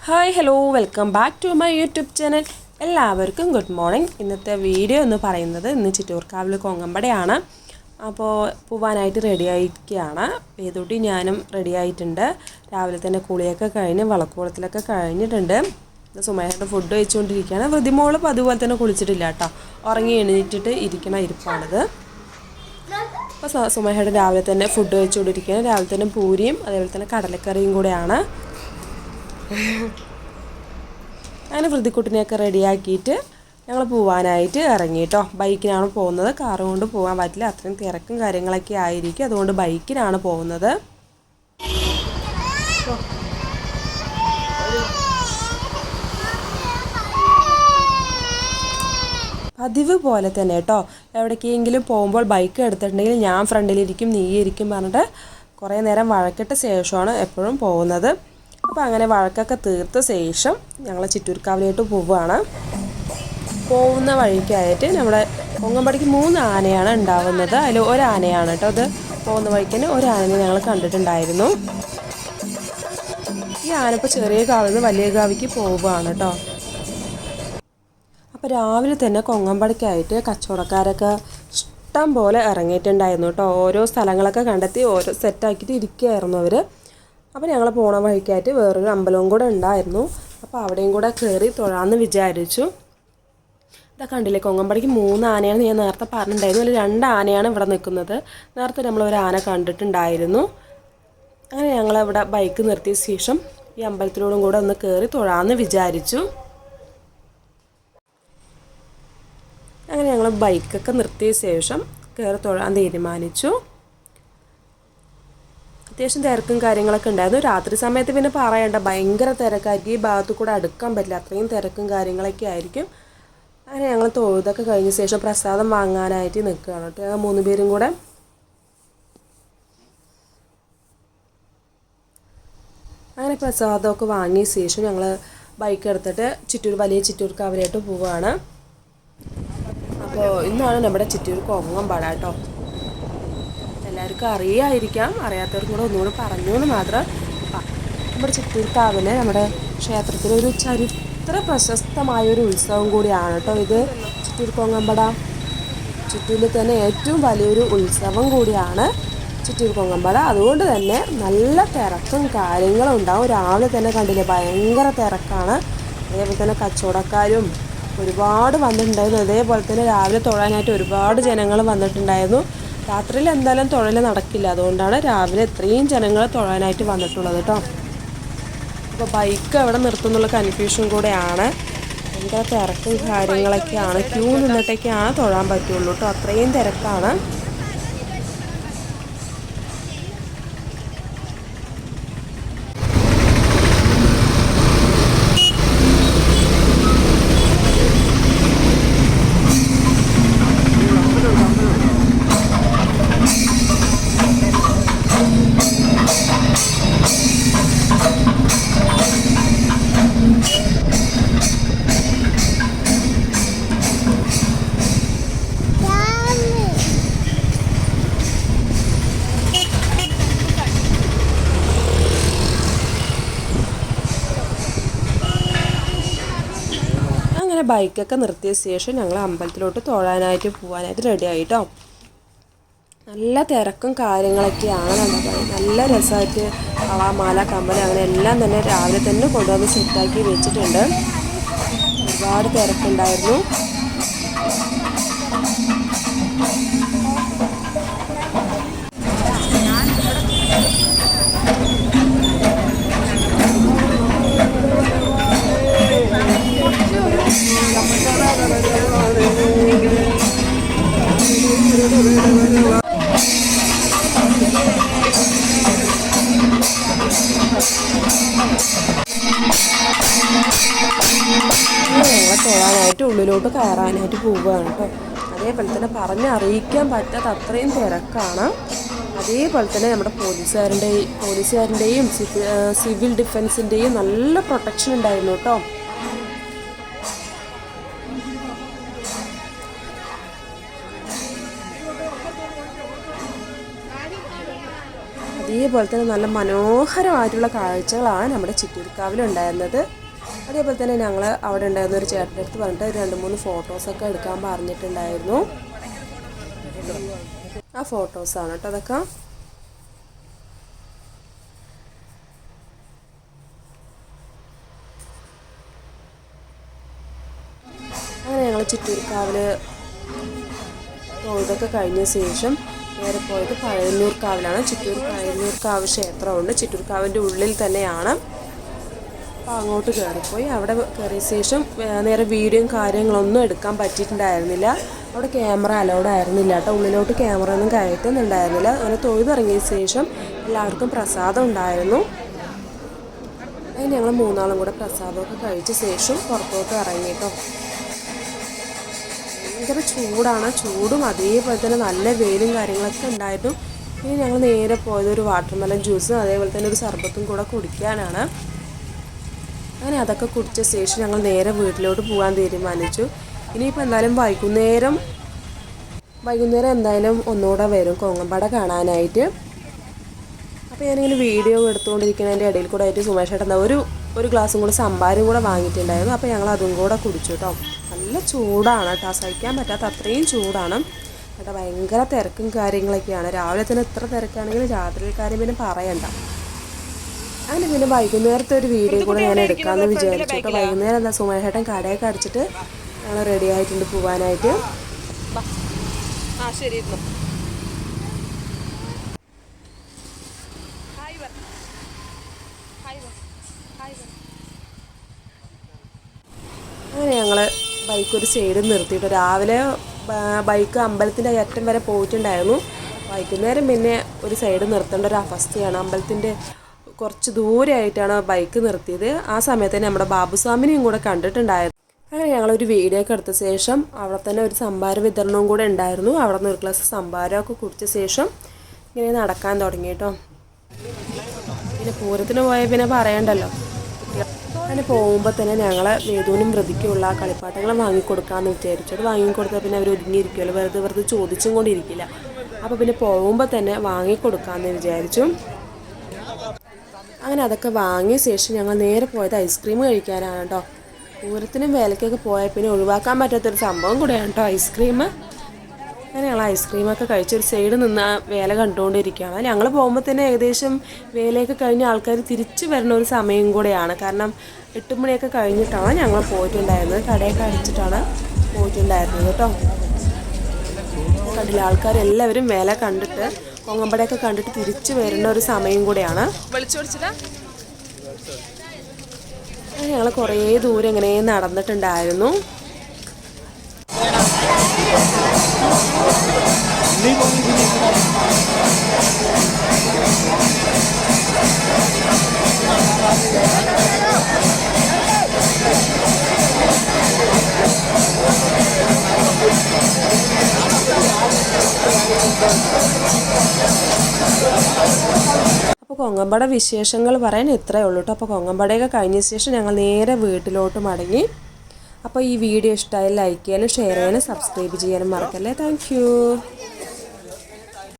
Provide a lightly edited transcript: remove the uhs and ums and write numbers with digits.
Hi hello welcome back to my YouTube channel. എല്ലാവർക്കും good morning. ഇന്നത്തെ video എന്ന് പറയുന്നത് ഇന്ന് ചിറ്റൂർക്കാവിൽ കൊങ്ങമ്പടയാണ്. അപ്പോൾ പോവാനായിട്ട് റെഡി ആയിരിക്കുകയാണ്. വേദൂട്ടി ഞാനും റെഡി ആയിട്ടുണ്ട്. രാവിലെ തന്നെ കുളിയൊക്കെ കഴിഞ്ഞ് വിളക്കുകുളത്തിലൊക്കെ കഴിഞ്ഞിട്ടുണ്ട്. സുമേഷയുടെ ഫുഡ് കഴിച്ചുകൊണ്ടിരിക്കുകയാണ്. വൃതിമോള് അതുപോലെ തന്നെ കുളിച്ചിട്ടില്ല കേട്ടോ, ഉറങ്ങി എണീറ്റിട്ട് ഇരിക്കണ ഇരിപ്പാണിത്. അപ്പോൾ സുമേഷയുടെ രാവിലെ തന്നെ ഫുഡ് കഴിച്ചുകൊണ്ടിരിക്കുകയാണ്. രാവിലെ തന്നെ പൂരിയും അതേപോലെ തന്നെ കടലക്കറിയും കൂടെയാണ്. അങ്ങനെ വൃതിക്കുട്ടിനെയൊക്കെ റെഡിയാക്കിയിട്ട് ഞങ്ങൾ പോവാനായിട്ട് ഇറങ്ങി കേട്ടോ. ബൈക്കിനാണ് പോകുന്നത്, കാറ് കൊണ്ട് പോകാൻ പറ്റില്ല, അത്രയും തിരക്കും കാര്യങ്ങളൊക്കെ ആയിരിക്കും. അതുകൊണ്ട് ബൈക്കിനാണ് പോകുന്നത്. പതിവ് പോലെ തന്നെ കേട്ടോ, എവിടേക്കെങ്കിലും പോകുമ്പോൾ ബൈക്ക് എടുത്തിട്ടുണ്ടെങ്കിൽ ഞാൻ ഫ്രണ്ടിലിരിക്കും നീ ഇരിക്കും പറഞ്ഞിട്ട് കുറേ നേരം വഴക്കിട്ട ശേഷമാണ് എപ്പോഴും പോകുന്നത്. അപ്പോൾ അങ്ങനെ വഴക്കൊക്കെ തീർത്ത ശേഷം ഞങ്ങൾ ചിറ്റൂർക്കാവിലോട്ട് പോവുകയാണ്. പോകുന്ന വഴിക്കായിട്ട് നമ്മുടെ കൊങ്ങമ്പടിക്ക് 3 ആനയാണ് ഉണ്ടാവുന്നത്. അതിൽ ഒരാനയാണ് കേട്ടോ അത്. പോകുന്ന വഴിക്കന്നെ ഒരാനയെ ഞങ്ങൾ കണ്ടിട്ടുണ്ടായിരുന്നു. ഈ ആന ഇപ്പോൾ ചെറിയ കാവിൽ നിന്ന് വലിയ കാവിക്ക് പോവുകയാണ് കേട്ടോ. അപ്പോൾ രാവിലെ തന്നെ കൊങ്ങമ്പടിക്കായിട്ട് കച്ചവടക്കാരൊക്കെ ഇഷ്ടം പോലെ ഇറങ്ങിയിട്ടുണ്ടായിരുന്നു കേട്ടോ. ഓരോ സ്ഥലങ്ങളൊക്കെ കണ്ടെത്തി ഓരോ സെറ്റാക്കിയിട്ട് ഇരിക്കുകയായിരുന്നു അവർ. അപ്പോൾ ഞങ്ങൾ പോണ വഴിക്കായിട്ട് വേറൊരു അമ്പലവും കൂടെ ഉണ്ടായിരുന്നു. അപ്പോൾ അവിടെയും കൂടെ കയറി തൊഴാമെന്ന് വിചാരിച്ചു. ഇതാ കണ്ടില്ലേ, കൊങ്ങമ്പടിക്ക് 3 ആനയാണ് ഞാൻ നേരത്തെ പറഞ്ഞിട്ടുണ്ടായിരുന്നു. അതിൽ 2 ആനയാണ് ഇവിടെ നിൽക്കുന്നത്. നേരത്തെ നമ്മളൊരു ആന കണ്ടിട്ടുണ്ടായിരുന്നു. അങ്ങനെ ഞങ്ങളിവിടെ ബൈക്ക് നിർത്തിയ ശേഷം ഈ അമ്പലത്തിലോടും കൂടെ ഒന്ന് കയറി തൊഴാമെന്ന് വിചാരിച്ചു. അങ്ങനെ ഞങ്ങൾ ബൈക്കൊക്കെ നിർത്തിയ ശേഷം കയറി തൊഴാൻ തീരുമാനിച്ചു. അത്യാവശ്യം തിരക്കും കാര്യങ്ങളൊക്കെ ഉണ്ടായിരുന്നു. രാത്രി സമയത്ത് പിന്നെ പറയണ്ട, ഭയങ്കര തിരക്കായിരിക്കും. ഈ ഭാഗത്ത് കൂടെ അടുക്കാൻ പറ്റില്ല, അത്രയും തിരക്കും കാര്യങ്ങളൊക്കെ ആയിരിക്കും. അങ്ങനെ ഞങ്ങൾ തൊഴുതൊക്കെ കഴിഞ്ഞ ശേഷം പ്രസാദം വാങ്ങാനായിട്ട് നിൽക്കുകയാണ് കേട്ടോ. ഞങ്ങൾ 3 പേരും കൂടെ. അങ്ങനെ പ്രസാദമൊക്കെ വാങ്ങിയ ശേഷം ഞങ്ങൾ ബൈക്ക് എടുത്തിട്ട് വലിയ ചിറ്റൂർക്കാവിലോട്ട് പോവുകയാണ്. അപ്പോൾ ഇന്നാണ് നമ്മുടെ ചിറ്റൂർ കൊങ്ങമ്പട കേട്ടോ. എല്ലാവർക്കും അറിയായിരിക്കാം, അറിയാത്തവർക്കും കൂടെ ഒന്നുകൂടെ പറഞ്ഞു എന്ന് മാത്രം. നമ്മുടെ ചിറ്റൂർക്കാവിൽ നമ്മുടെ ക്ഷേത്രത്തിൽ ഒരു ചരിത്ര പ്രശസ്തമായൊരു ഉത്സവം കൂടിയാണ് കേട്ടോ ഇത്. ചിറ്റൂർ കൊങ്ങമ്പട ചിറ്റൂരിൽ തന്നെ ഏറ്റവും വലിയൊരു ഉത്സവം കൂടിയാണ് ചിറ്റൂർ കൊങ്ങമ്പട. അതുകൊണ്ട് തന്നെ നല്ല തിരക്കും കാര്യങ്ങളും ഉണ്ടാവും. രാവിലെ തന്നെ കണ്ടില്ലേ, ഭയങ്കര തിരക്കാണ്. അതേപോലെ തന്നെ കച്ചവടക്കാരും ഒരുപാട് വന്നിട്ടുണ്ടായിരുന്നു. അതേപോലെ തന്നെ രാവിലെ തൊഴാനായിട്ട് ഒരുപാട് ജനങ്ങൾ വന്നിട്ടുണ്ടായിരുന്നു. രാത്രിയിൽ എന്തായാലും തൊഴൽ നടക്കില്ല, അതുകൊണ്ടാണ് രാവിലെ ഇത്രയും ജനങ്ങൾ തൊഴാനായിട്ട് വന്നിട്ടുള്ളത് കേട്ടോ. അപ്പോൾ ബൈക്ക് എവിടെ നിർത്തുന്നുള്ള കൺഫ്യൂഷൻ കൂടെയാണ്. ഭയങ്കര തിരക്കും കാര്യങ്ങളൊക്കെയാണ്. ക്യൂ നിന്നിട്ടൊക്കെയാണ് തൊഴാൻ പറ്റുള്ളൂ കേട്ടോ, അത്രയും തിരക്കാണ്. അങ്ങനെ ബൈക്കൊക്കെ നിർത്തിയ ശേഷം ഞങ്ങൾ അമ്പലത്തിലോട്ട് തൊഴാനായിട്ട് പോകാനായിട്ട് റെഡി ആയിട്ടോ. നല്ല തിരക്കും കാര്യങ്ങളൊക്കെയാണ്. നല്ല രസമായിട്ട് മാല കമ്മൽ അങ്ങനെ എല്ലാം തന്നെ രാവിലെ തന്നെ കൊണ്ടുവന്ന് സെറ്റാക്കി വെച്ചിട്ടുണ്ട്. ഒരുപാട് തിരക്കുണ്ടായിരുന്നു. ഞങ്ങളെ തൊഴാനായിട്ട് ഉള്ളിലോട്ട് കയറാനായിട്ട് പോവുകയാണ് കേട്ടോ. അതേപോലെ തന്നെ പറഞ്ഞറിയിക്കാൻ പറ്റാത്ത അത്രയും തിരക്കാണ്. അതേപോലെ തന്നെ നമ്മുടെ പോലീസുകാരൻ്റെയും സിവിൽ ഡിഫൻസിൻ്റെയും നല്ല പ്രൊട്ടക്ഷൻ ഉണ്ടായിരുന്നു കേട്ടോ. അതേപോലെ തന്നെ നല്ല മനോഹരമായിട്ടുള്ള കാഴ്ചകളാണ് നമ്മുടെ ചിറ്റൂർക്കാവിലുണ്ടായിരുന്നത്. അതേപോലെ തന്നെ ഞങ്ങൾ അവിടെ ഉണ്ടായിരുന്ന ഒരു ചേട്ടൻ്റെ അടുത്ത് പറഞ്ഞിട്ട് 2-3 ഫോട്ടോസൊക്കെ എടുക്കാൻ പറഞ്ഞിട്ടുണ്ടായിരുന്നു. ആ ഫോട്ടോസാണ് കേട്ടോ അതൊക്കെ. അങ്ങനെ ഞങ്ങൾ ചിറ്റൂർക്കാവിൽ തൊഴുതൊക്കെ കഴിഞ്ഞ ശേഷം നേരെ പോയത് പഴയന്നൂർക്കാവിലാണ്. ചിറ്റൂർ പഴയന്നൂർക്കാവ് ക്ഷേത്രമുണ്ട്, ചിറ്റൂർക്കാവിൻ്റെ ഉള്ളിൽ തന്നെയാണ്. അപ്പോൾ അങ്ങോട്ട് കയറിപ്പോയി. അവിടെ കയറിയ ശേഷം നേരെ വീഡിയോയും കാര്യങ്ങളൊന്നും എടുക്കാൻ പറ്റിയിട്ടുണ്ടായിരുന്നില്ല. അവിടെ ക്യാമറ അലൗഡ് ആയിരുന്നില്ല കേട്ടോ. ഉള്ളിലോട്ട് ക്യാമറ ഒന്നും കയറ്റുന്നുണ്ടായിരുന്നില്ല. അങ്ങനെ തൊഴുതിറങ്ങിയ ശേഷം എല്ലാവർക്കും പ്രസാദം ഉണ്ടായിരുന്നു. അതിന് ഞങ്ങൾ 3 കൂടെ പ്രസാദമൊക്കെ കഴിച്ച ശേഷം പുറത്തോട്ട് ഇറങ്ങി കേട്ടോ. ഭയങ്കര ചൂടാണ്, ചൂടും അതേപോലെ തന്നെ നല്ല വെയിലും കാര്യങ്ങളൊക്കെ ഉണ്ടായിരുന്നു. ഇനി ഞങ്ങൾ നേരെ പോയത് ഒരു വാട്ടർമെലൺ ജ്യൂസും അതേപോലെ തന്നെ ഒരു സർബത്തും കൂടെ കുടിക്കാനാണ്. അങ്ങനെ അതൊക്കെ കുടിച്ച ശേഷം ഞങ്ങൾ നേരെ വീട്ടിലോട്ട് പോകാൻ തീരുമാനിച്ചു. ഇനിയിപ്പോൾ എന്തായാലും വൈകുന്നേരം എന്തായാലും ഒന്നുകൂടെ വരും കൊങ്ങമ്പട കാണാനായിട്ട്. അപ്പോൾ ഞാനിങ്ങനെ വീഡിയോ എടുത്തുകൊണ്ടിരിക്കുന്നതിൻ്റെ ഇടയിൽ കൂടെ ആയിട്ട് സുമേഷേട്ടൻ എന്താ ഒരു ഗ്ലാസും കൂടെ സംഭാരം കൂടെ വാങ്ങിയിട്ടുണ്ടായിരുന്നു. അപ്പോൾ ഞങ്ങൾ അതും കൂടെ കുടിച്ചു കേട്ടോ. നല്ല ചൂടാണ് കേട്ടോ, സഹിക്കാൻ പറ്റാത്ത അത്രയും ചൂടാണ് കേട്ടോ. ഭയങ്കര തിരക്കും കാര്യങ്ങളൊക്കെയാണ്. രാവിലെ തന്നെ ഇത്ര തിരക്കാണെങ്കിൽ രാത്രി കാര്യം പിന്നെ പറയണ്ട. അങ്ങനെ പിന്നെ വൈകുന്നേരത്തെ ഒരു വീഡിയോ കൂടെ ഞാൻ എടുക്കാമെന്ന് വിചാരിച്ചു കേട്ടോ. വൈകുന്നേരം എന്താ സുമേഷേട്ടൻ കടയൊക്കെ അടിച്ചിട്ട് ഞങ്ങൾ റെഡി ആയിട്ടുണ്ട് പോകാനായിട്ട്. അങ്ങനെ ഞങ്ങൾ ബൈക്ക് ഒരു സൈഡിൽ നിർത്തിയിട്ട് രാവിലെ ബൈക്ക് അമ്പലത്തിൻ്റെ അറ്റം വരെ പോയിട്ടുണ്ടായിരുന്നു. വൈകുന്നേരം പിന്നെ ഒരു സൈഡ് നിർത്തേണ്ട ഒരു അവസ്ഥയാണ്. അമ്പലത്തിൻ്റെ കുറച്ച് ദൂരെയായിട്ടാണ് ബൈക്ക് നിർത്തിയത്. ആ സമയത്ത് തന്നെ നമ്മുടെ ബാബുസ്വാമിനെയും കൂടെ കണ്ടിട്ടുണ്ടായിരുന്നു. അങ്ങനെ ഞങ്ങളൊരു വീഡിയോ ഒക്കെ എടുത്ത ശേഷം അവിടെ തന്നെ ഒരു സംഭാര വിതരണവും കൂടെ ഉണ്ടായിരുന്നു. അവിടെ നിന്ന് ഒരു ഗ്ലാസ് സംഭാരമൊക്കെ കുടിച്ച ശേഷം ഇങ്ങനെ നടക്കാൻ തുടങ്ങി കേട്ടോ. പിന്നെ പൂരത്തിന് പോയാൽ പിന്നെ പറയണ്ടല്ലോ. അങ്ങനെ പോകുമ്പോൾ തന്നെ ഞങ്ങൾ വേദൂനും വൃതിക്കുള്ള കളിപ്പാട്ടങ്ങൾ വാങ്ങിക്കൊടുക്കാമെന്ന് വിചാരിച്ചു. അത് വാങ്ങിക്കൊടുത്താൽ പിന്നെ അവർ ഒരുങ്ങിയിരിക്കുമല്ലോ, വെറുതെ ചോദിച്ചും കൊണ്ടിരിക്കില്ല. അപ്പോൾ പിന്നെ പോകുമ്പോൾ തന്നെ വാങ്ങിക്കൊടുക്കാമെന്ന് വിചാരിച്ചു. അങ്ങനെ അതൊക്കെ വാങ്ങിയ ശേഷം ഞങ്ങൾ നേരെ പോയത് ഐസ്ക്രീം കഴിക്കാനാണ് കേട്ടോ. പൂരത്തിനും വേലയ്ക്കൊക്കെ പോയാൽ പിന്നെ ഒഴിവാക്കാൻ പറ്റാത്തൊരു സംഭവം കൂടെയാണ് കേട്ടോ ഐസ്ക്രീം. അങ്ങനെ ഞങ്ങൾ ഐസ്ക്രീമൊക്കെ കഴിച്ചൊരു സൈഡ് നിന്ന് വേല കണ്ടുകൊണ്ടിരിക്കുകയാണ്. ഞങ്ങൾ പോകുമ്പോൾ തന്നെ ഏകദേശം വേലയൊക്കെ കഴിഞ്ഞ ആൾക്കാർ തിരിച്ചു വരുന്ന ഒരു സമയം കൂടെയാണ്. കാരണം 8 മണിയൊക്കെ കഴിഞ്ഞിട്ടാണ് ഞങ്ങൾ പോയിട്ടുണ്ടായിരുന്നത്. കടയൊക്കെ അടിച്ചിട്ടാണ് പോയിട്ടുണ്ടായിരുന്നത് കേട്ടോ. കണ്ടില്ല, ആൾക്കാരെല്ലാവരും വേല കണ്ടിട്ട് കൊങ്ങമ്പടയൊക്കെ കണ്ടിട്ട് തിരിച്ചു വരുന്ന ഒരു സമയം കൂടെയാണ്. ഞങ്ങൾ കുറേ ദൂരം ഇങ്ങനെ നടന്നിട്ടുണ്ടായിരുന്നു. അപ്പോൾ കൊങ്ങമ്പട വിശേഷങ്ങൾ പറയാൻ ഇത്രയേ ഉള്ളൂ കേട്ടോ. അപ്പോൾ കൊങ്ങമ്പടയൊക്കെ കഴിഞ്ഞ ശേഷം ഞങ്ങൾ നേരെ വീട്ടിലോട്ട് മടങ്ങി. അപ്പോൾ ഈ വീഡിയോ ഇഷ്ടമായി ലൈക്ക് ചെയ്യാനും ഷെയർ ചെയ്യാനും സബ്സ്ക്രൈബ് ചെയ്യാനും മറക്കല്ലേ. താങ്ക്